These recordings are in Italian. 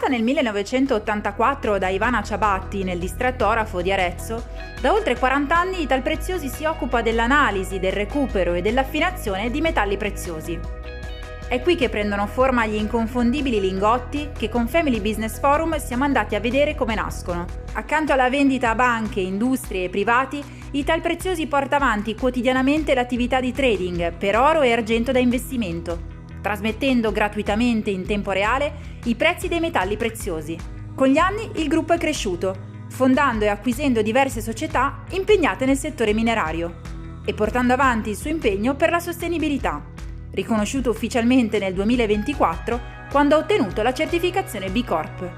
Fondata nel 1984 da Ivana Ciabatti nel distretto orafo di Arezzo, da oltre 40 anni Italpreziosi si occupa dell'analisi, del recupero e dell'affinazione di metalli preziosi. È qui che prendono forma gli inconfondibili lingotti che con Family Business Forum siamo andati a vedere come nascono. Accanto alla vendita a banche, industrie e privati, Italpreziosi porta avanti quotidianamente l'attività di trading per oro e argento da investimento, trasmettendo gratuitamente in tempo reale i prezzi dei metalli preziosi. Con gli anni il gruppo è cresciuto, fondando e acquisendo diverse società impegnate nel settore minerario e portando avanti il suo impegno per la sostenibilità, riconosciuto ufficialmente nel 2024 quando ha ottenuto la certificazione B Corp.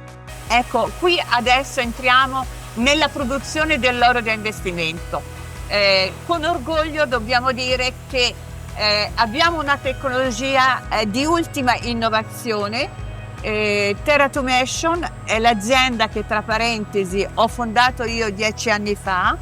Ecco, qui adesso entriamo nella produzione dell'oro da investimento. Con orgoglio dobbiamo dire che abbiamo una tecnologia di ultima innovazione. Teratomation è l'azienda che, tra parentesi, ho fondato io 10 anni fa.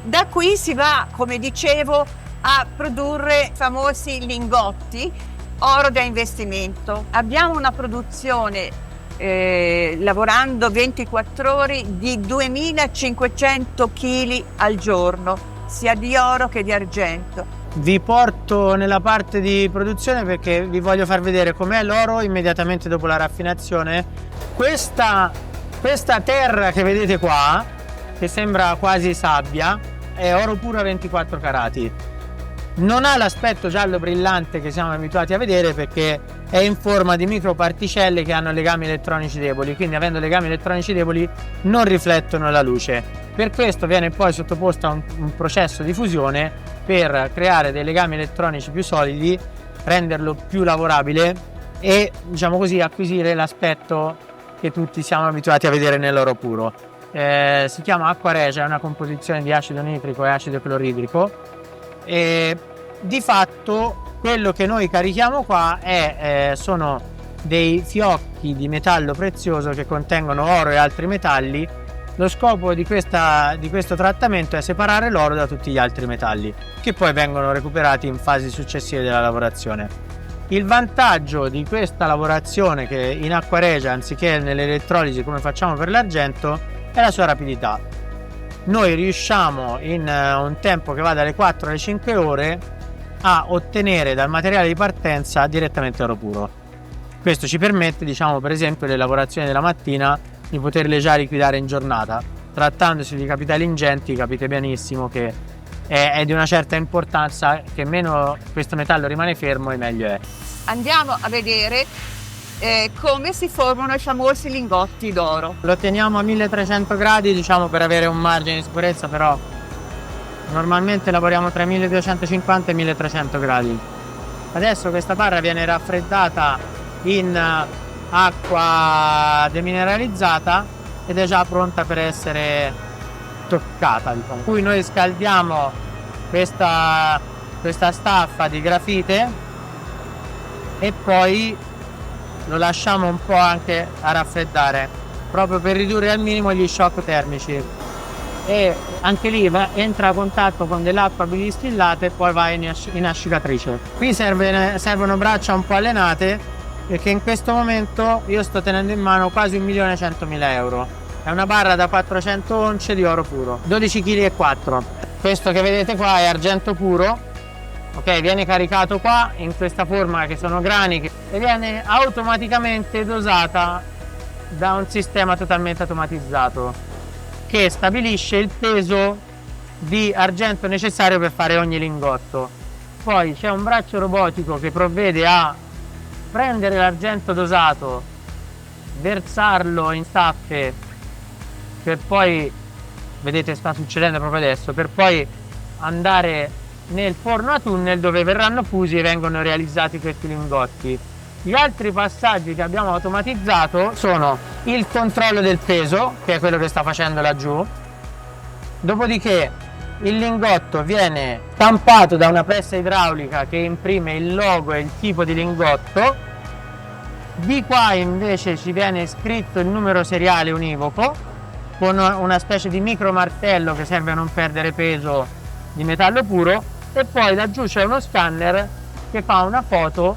Da qui si va, come dicevo, a produrre famosi lingotti oro da investimento. Abbiamo una produzione lavorando 24 ore di 2500 kg al giorno, sia di oro che di argento. Vi porto nella parte di produzione perché vi voglio far vedere com'è l'oro immediatamente dopo la raffinazione. Questa terra che vedete qua, che sembra quasi sabbia, è oro puro a 24 carati. Non ha l'aspetto giallo brillante che siamo abituati a vedere perché è in forma di microparticelle che hanno legami elettronici deboli, quindi avendo legami elettronici deboli non riflettono la luce. Per questo viene poi sottoposto a un processo di fusione per creare dei legami elettronici più solidi, renderlo più lavorabile e, diciamo così, acquisire l'aspetto che tutti siamo abituati a vedere nell'oro puro. Si chiama acqua regia, è una composizione di acido nitrico e acido cloridrico e di fatto quello che noi carichiamo qua sono dei fiocchi di metallo prezioso che contengono oro e altri metalli. Lo scopo di questo trattamento è separare l'oro da tutti gli altri metalli, che poi vengono recuperati in fasi successive della lavorazione. Il vantaggio di questa lavorazione, che in acqua regia anziché nell'elettrolisi come facciamo per l'argento, è la sua rapidità. Noi riusciamo in un tempo che va dalle 4 alle 5 ore a ottenere dal materiale di partenza direttamente oro puro. Questo ci permette, diciamo, per esempio, le lavorazioni della mattina di poterle già liquidare in giornata. Trattandosi di capitali ingenti, capite benissimo che è di una certa importanza, che meno questo metallo rimane fermo e meglio è. Andiamo a vedere come si formano i famosi lingotti d'oro. Lo teniamo a 1300 gradi, diciamo, per avere un margine di sicurezza, però normalmente lavoriamo tra 1250 e 1300 gradi. Adesso questa parra viene raffreddata in acqua demineralizzata ed è già pronta per essere toccata, diciamo. Qui noi scaldiamo questa staffa di grafite e poi lo lasciamo un po' anche a raffreddare, proprio per ridurre al minimo gli shock termici, e anche lì entra a contatto con dell'acqua bilistillata e poi va in asciugatrice. Qui servono braccia un po' allenate, perché in questo momento io sto tenendo in mano quasi 1.100.000 euro. È una barra da 400 once di oro puro, 12,4 kg. Questo che vedete qua è argento puro. Ok, viene caricato qua in questa forma che sono grani e viene automaticamente dosata da un sistema totalmente automatizzato che stabilisce il peso di argento necessario per fare ogni lingotto. Poi c'è un braccio robotico che provvede a prendere l'argento dosato, versarlo in staffe per poi, vedete sta succedendo proprio adesso, per poi andare nel forno a tunnel dove verranno fusi e vengono realizzati questi lingotti. Gli altri passaggi che abbiamo automatizzato sono il controllo del peso, che è quello che sta facendo laggiù, dopodiché il lingotto viene stampato da una pressa idraulica che imprime il logo e il tipo di lingotto. Di qua invece ci viene scritto il numero seriale univoco con una specie di micro martello che serve a non perdere peso di metallo puro, e poi laggiù c'è uno scanner che fa una foto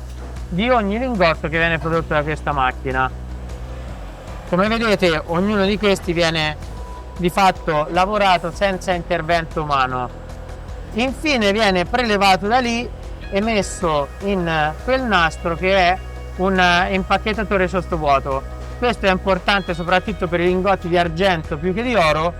di ogni lingotto che viene prodotto da questa macchina. Come vedete, ognuno di questi viene di fatto lavorato senza intervento umano. Infine viene prelevato da lì e messo in quel nastro che è un impacchettatore sottovuoto. Questo è importante soprattutto per i lingotti di argento più che di oro,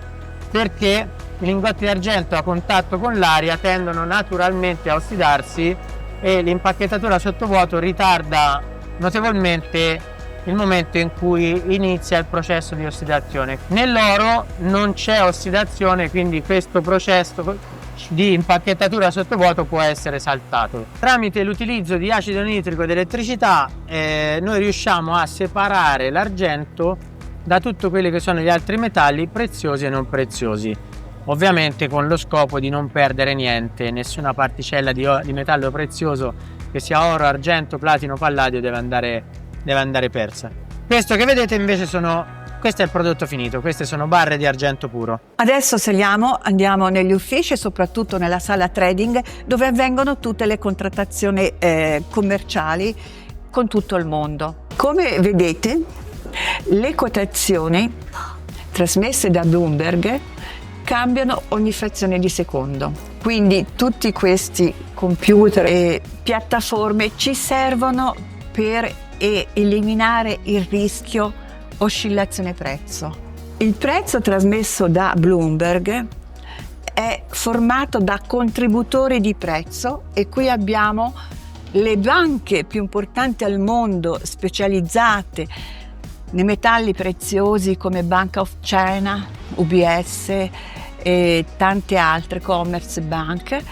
perché i lingotti di argento a contatto con l'aria tendono naturalmente a ossidarsi e l'impacchettatura sottovuoto ritarda notevolmente il momento in cui inizia il processo di ossidazione. Nell'oro non c'è ossidazione, quindi questo processo di impacchettatura sottovuoto può essere saltato. Tramite l'utilizzo di acido nitrico ed elettricità noi riusciamo a separare l'argento da tutti quelli che sono gli altri metalli preziosi e non preziosi, ovviamente con lo scopo di non perdere niente, nessuna particella di metallo prezioso, che sia oro, argento, platino, palladio, deve andare persa. Questo che vedete invece questo è il prodotto finito, queste sono barre di argento puro. Adesso andiamo negli uffici e soprattutto nella sala trading, dove avvengono tutte le contrattazioni commerciali con tutto il mondo. Come vedete, le quotazioni trasmesse da Bloomberg cambiano ogni frazione di secondo. Quindi tutti questi computer e piattaforme ci servono per eliminare il rischio oscillazione prezzo. Il prezzo trasmesso da Bloomberg è formato da contributori di prezzo e qui abbiamo le banche più importanti al mondo specializzate nei metalli preziosi come Bank of China, UBS e tante altre, Commerce Bank.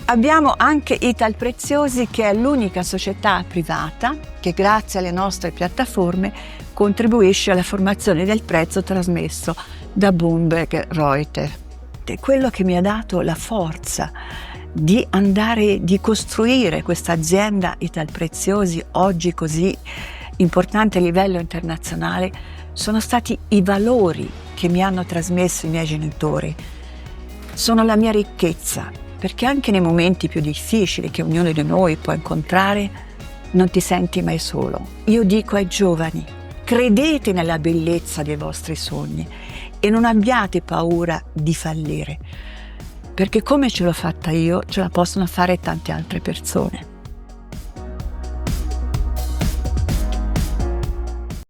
Abbiamo anche Italpreziosi, che è l'unica società privata che grazie alle nostre piattaforme contribuisce alla formazione del prezzo trasmesso da Bloomberg Reuters. È quello che mi ha dato la forza di costruire questa azienda Italpreziosi oggi così importante a livello internazionale. Sono stati i valori che mi hanno trasmesso i miei genitori, sono la mia ricchezza, perché anche nei momenti più difficili che ognuno di noi può incontrare non ti senti mai solo. Io dico ai giovani: credete nella bellezza dei vostri sogni e non abbiate paura di fallire, perché come ce l'ho fatta io ce la possono fare tante altre persone.